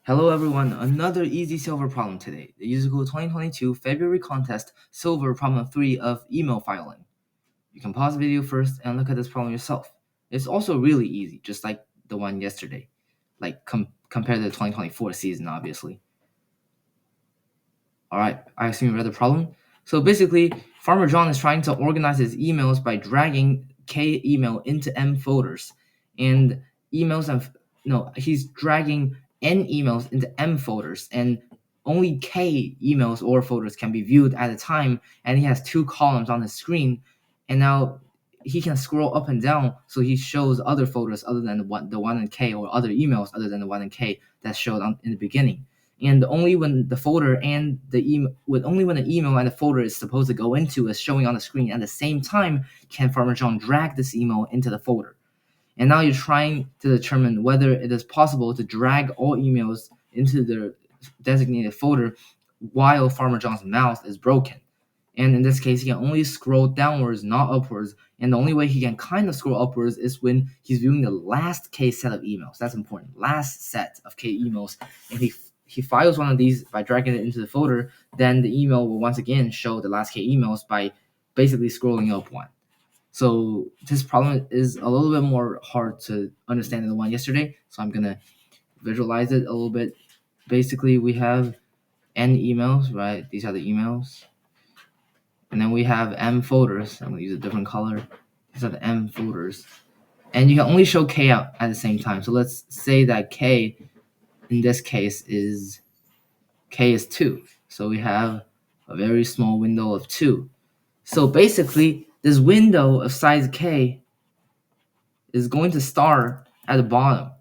Hello everyone, another easy silver problem today. The USACO 2022 February contest silver problem 3 of email filing. You can pause the video first and look at this problem yourself. It's also really easy, just like the one yesterday, like compared to the 2024 season, obviously. Alright, I assume you read the problem. So basically, Farmer John is trying to organize his emails by dragging K email into M folders. And emails and he's dragging N emails into M folders, and only K emails or folders can be viewed at a time, and he has two columns on the screen, and now he can scroll up and down so he shows other folders other than the one in K, or other emails other than the one in K that showed in the beginning. And only when the folder and the email, only when the email and the folder is supposed to go into is showing on the screen at the same time, can Farmer John drag this email into the folder. And now you're trying to determine whether it is possible to drag all emails into the designated folder while Farmer John's mouse is broken. And in this case, he can only scroll downwards, not upwards. And the only way he can kind of scroll upwards is when he's viewing the last K set of emails. That's important. Last set of K emails. And he files one of these by dragging it into the folder, then the email will once again show the last K emails by basically scrolling up one. So this problem is a little bit more hard to understand than the one yesterday. So I'm going to visualize it a little bit. Basically, we have N emails, right? These are the emails. And then we have M folders. I'm going to use a different color. These are the M folders. And you can only show K out at the same time. So let's say that K, in this case, is 2. So we have a very small window of 2. So basically, this window of size K is going to start at the bottom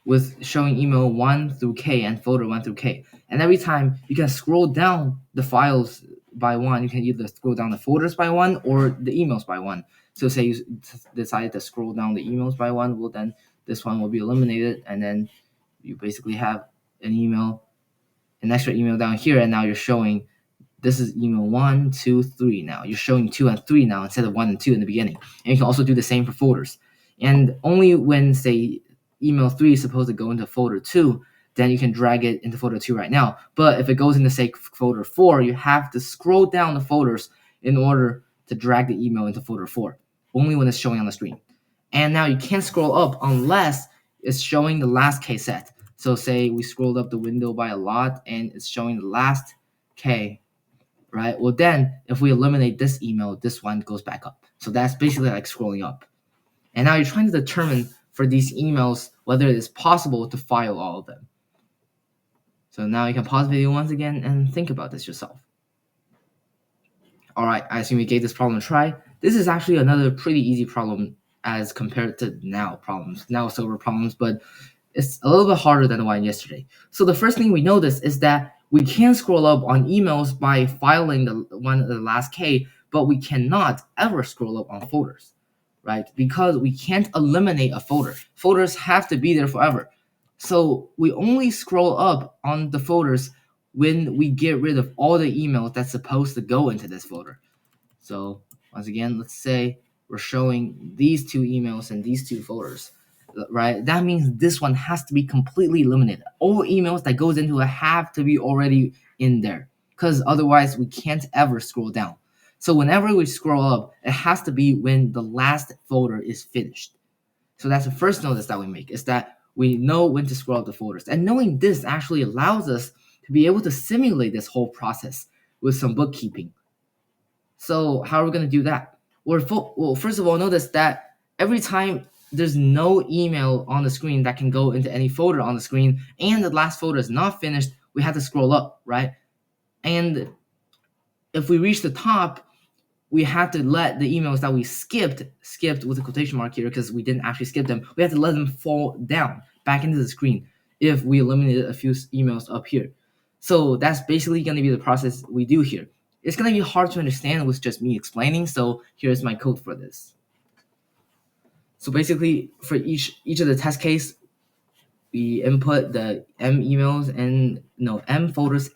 with showing email 1 through K and folder 1 through K. And every time you can scroll down the files by one, you can either scroll down the folders by one or the emails by one. So say you decide to scroll down the emails by one, well then this one will be eliminated, and then you basically have an extra email down here, and now you're showing this is email 1, 2, 3 now. You're showing 2 and 3 now instead of 1 and 2 in the beginning. And you can also do the same for folders. And only when, say, email 3 is supposed to go into folder 2, then you can drag it into folder 2 right now. But if it goes into, say, folder 4, you have to scroll down the folders in order to drag the email into folder 4, only when it's showing on the screen. And now you can't scroll up unless it's showing the last K set. So say we scrolled up the window by a lot and it's showing the last K, right? Well, then if we eliminate this email, this one goes back up. So that's basically like scrolling up. And now you're trying to determine for these emails whether it is possible to file all of them. So now you can pause the video once again and think about this yourself. All right, I assume you gave this problem a try. This is actually another pretty easy problem as compared to now silver problems, but it's a little bit harder than the one yesterday. So the first thing we notice is that we can scroll up on emails by filing the last K, but we cannot ever scroll up on folders, right? Because we can't eliminate a folder. Folders have to be there forever. So we only scroll up on the folders when we get rid of all the emails that's supposed to go into this folder. So once again, let's say we're showing these two emails and these two folders, right? That means this one has to be completely eliminated. All emails that goes into it have to be already in there, because otherwise we can't ever scroll down. So whenever we scroll up, it has to be when the last folder is finished. So that's the first notice that we make, is that we know when to scroll up the folders. And knowing this actually allows us to be able to simulate this whole process with some bookkeeping. So how are we going to do that? Well, first of all, notice that every time there's no email on the screen that can go into any folder on the screen, and the last folder is not finished, we have to scroll up, right? And if we reach the top, we have to let the emails that we skipped with a quotation mark here because we didn't actually skip them, we have to let them fall down back into the screen if we eliminated a few emails up here. So that's basically going to be the process we do here. It's going to be hard to understand with just me explaining, so here's my code for this. So basically, for each of the test case, we input the M folders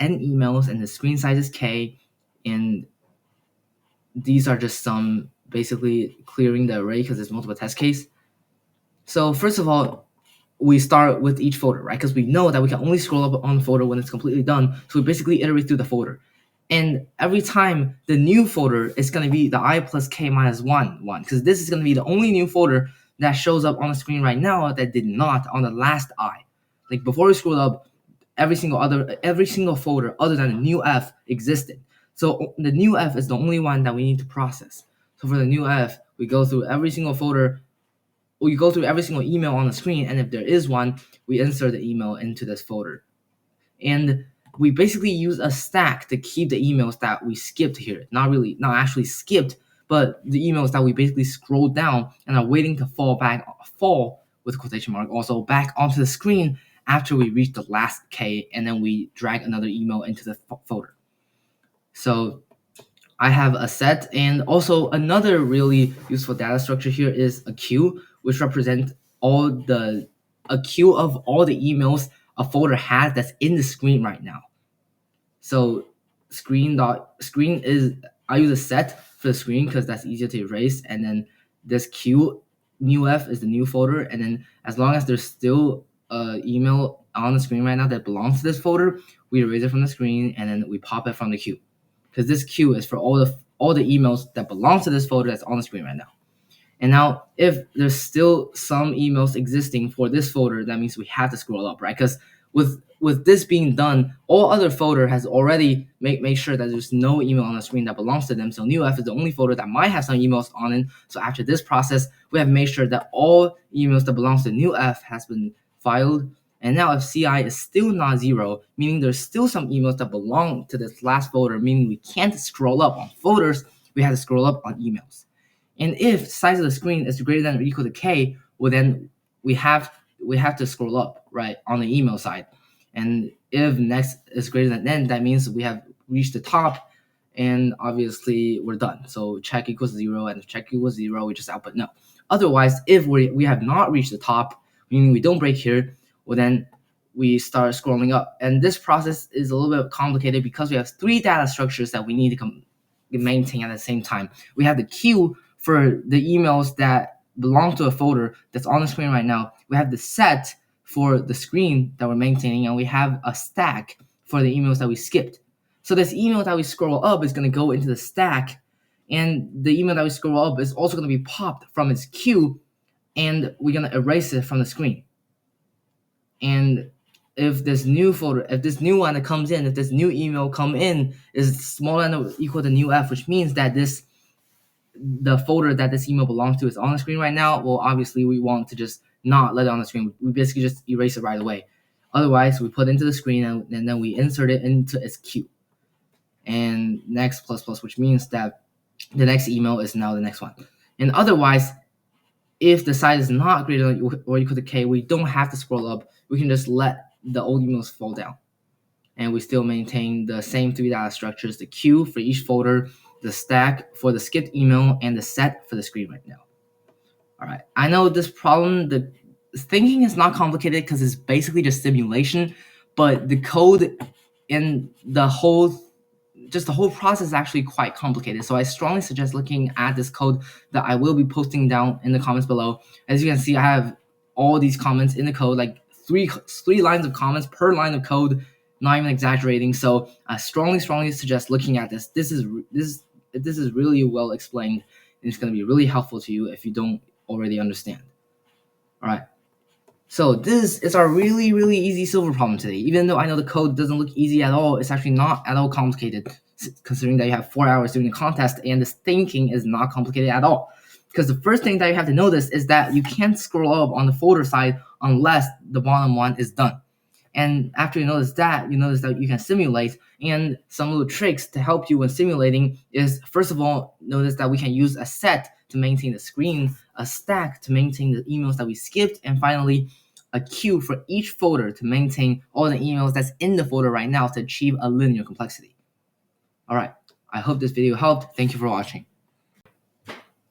N emails, and the screen size is K, and these are just some basically clearing the array because there's multiple test case. So first of all, we start with each folder, right? Because we know that we can only scroll up on the folder when it's completely done. So we basically iterate through the folder. And every time the new folder is going to be the I plus K minus 1, because this is going to be the only new folder that shows up on the screen right now that did not on the last I. Like before we scrolled up, every single folder other than the new F existed. So the new F is the only one that we need to process. So for the new F, we go through every single folder, we go through every single email on the screen, and if there is one, we insert the email into this folder. And we basically use a stack to keep the emails that we skipped here. Not actually skipped, but the emails that we basically scrolled down and are waiting to fall with quotation mark also back onto the screen after we reach the last K, and then we drag another email into the folder. So I have a set, and also another really useful data structure here is a queue, which represents a queue of all the emails a folder has that's in the screen right now. So screen is, I use a set for the screen because that's easier to erase, and then this queue new F is the new folder, and then as long as there's still email on the screen right now that belongs to this folder, we erase it from the screen and then we pop it from the queue, because this queue is for all the emails that belong to this folder that's on the screen right now. And now, if there's still some emails existing for this folder, that means we have to scroll up, right? Because with this being done, all other folder has already make sure that there's no email on the screen that belongs to them. So new F is the only folder that might have some emails on it. So after this process, we have made sure that all emails that belongs to new F has been filed. And now if CI is still not 0, meaning there's still some emails that belong to this last folder, meaning we can't scroll up on folders, we have to scroll up on emails. And if size of the screen is greater than or equal to K, well then we have to scroll up, right, on the email side. And if next is greater than n, that means we have reached the top, and obviously we're done. So check equals 0, and if check equals 0, we just output no. Otherwise, if we have not reached the top, meaning we don't break here, well then we start scrolling up. And this process is a little bit complicated because we have 3 data structures that we need to maintain at the same time. We have the queue for the emails that belong to a folder that's on the screen right now. We have the set for the screen that we're maintaining, and we have a stack for the emails that we skipped. So this email that we scroll up is going to go into the stack, and the email that we scroll up is also going to be popped from its queue, and we're going to erase it from the screen. And if this new folder, if this new one that comes in, if this new email come in is smaller than or equal to new F, which means that the folder that this email belongs to is on the screen right now, well, obviously we want to just not let it on the screen. We basically just erase it right away. Otherwise, we put it into the screen and then we insert it into its queue. And next plus plus, which means that the next email is now the next one. And otherwise, if the size is not greater than or equal to K, we don't have to scroll up. We can just let the old emails fall down. And we still maintain the same 3 data structures: the queue for each folder, the stack for the skipped email, and the set for the screen right now. All right, I know this problem, the thinking is not complicated because it's basically just simulation, but the code and the whole process is actually quite complicated. So I strongly suggest looking at this code that I will be posting down in the comments below. As you can see, I have all these comments in the code, like three lines of comments per line of code, not even exaggerating. So I strongly suggest looking at this. This is really well explained, and it's going to be really helpful to you if you don't already understand. All right. So this is our really easy silver problem today. Even though I know the code doesn't look easy at all, it's actually not at all complicated, considering that you have 4 hours doing the contest, and this thinking is not complicated at all. Because the first thing that you have to notice is that you can't scroll up on the folder side unless the bottom one is done. And after you notice that you can simulate. And some little tricks to help you when simulating is, first of all, notice that we can use a set to maintain the screen, a stack to maintain the emails that we skipped, and finally a queue for each folder to maintain all the emails that's in the folder right now to achieve a linear complexity. All right, I hope this video helped. Thank you for watching.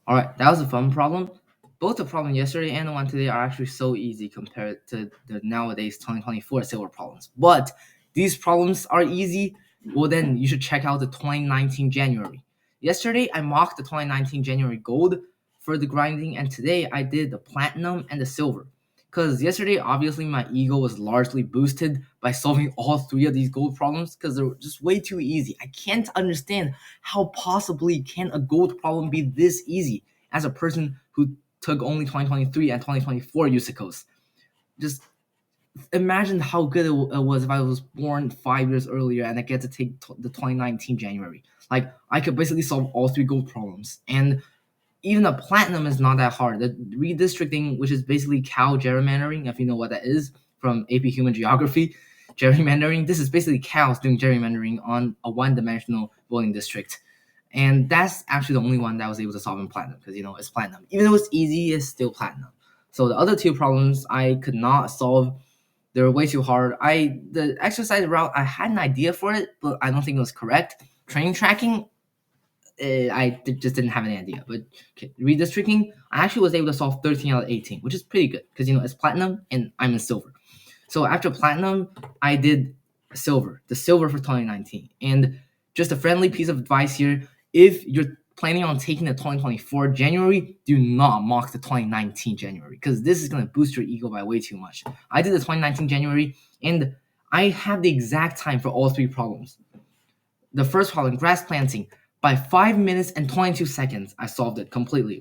All right, that was a fun problem. Both the problem yesterday and the one today are actually so easy compared to the nowadays 2024 silver problems. But these problems are easy. Well, then you should check out the 2019 January. Yesterday, I mocked the 2019 January gold for the grinding, and today I did the platinum and the silver. Because yesterday, obviously, my ego was largely boosted by solving all three of these gold problems because they're just way too easy. I can't understand how possibly can a gold problem be this easy as a person who took only 2023 and 2024 USACOs. Just imagine how good it was if I was born 5 years earlier and I get to take the 2019 January. Like, I could basically solve all three gold problems. And even a platinum is not that hard. The redistricting, which is basically cow gerrymandering, if you know what that is from AP Human Geography, gerrymandering. This is basically cows doing gerrymandering on a one-dimensional voting district, and that's actually the only one that I was able to solve in platinum because it's platinum. Even though it's easy, it's still platinum. So the other two problems I could not solve. They were way too hard. The exercise route I had an idea for it, but I don't think it was correct. Train tracking, just didn't have any idea. But okay, redistricting, I actually was able to solve 13 out of 18, which is pretty good because it's platinum and I'm in silver. So after platinum, I did the silver for 2019. And just a friendly piece of advice here: if you're planning on taking the 2024 January, do not mock the 2019 January because this is gonna boost your ego by way too much. I did the 2019 January and I have the exact time for all three problems. The first problem, grass planting, by 5 minutes and 22 seconds, I solved it completely.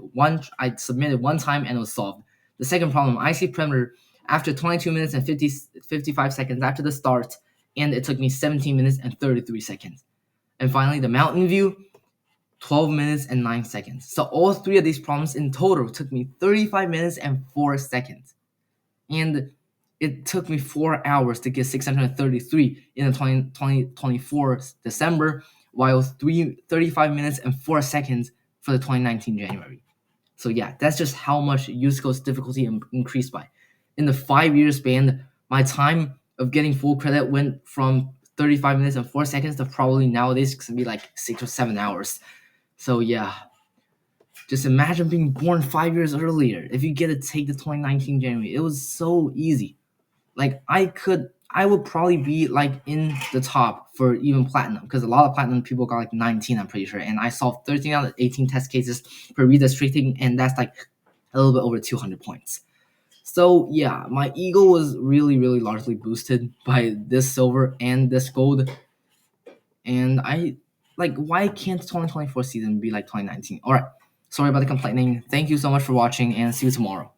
I submitted one time and it was solved. The second problem, IC perimeter, after 22 minutes and 55 seconds after the start, and it took me 17 minutes and 33 seconds. And finally, the mountain view, 12 minutes and 9 seconds. So all three of these problems in total took me 35 minutes and 4 seconds. And it took me 4 hours to get 633 in the 2024 December, while 35 minutes and 4 seconds for the 2019 January. So yeah, that's just how much USACO's difficulty increased by. In the 5 year span, my time of getting full credit went from 35 minutes and 4 seconds to probably nowadays it's gonna be like 6 or 7 hours. So yeah, just imagine being born 5 years earlier. If you get to take the 2019 January, it was so easy. Like I would probably be like in the top for even platinum because a lot of platinum people got like 19, I'm pretty sure, and I solved 13 out of 18 test cases for redistricting, and that's like a little bit over 200 points. So yeah, my ego was really, really largely boosted by this silver and this gold, and I like why can't 2024 season be like 2019? All right, sorry about the complaining. Thank you so much for watching, and see you tomorrow.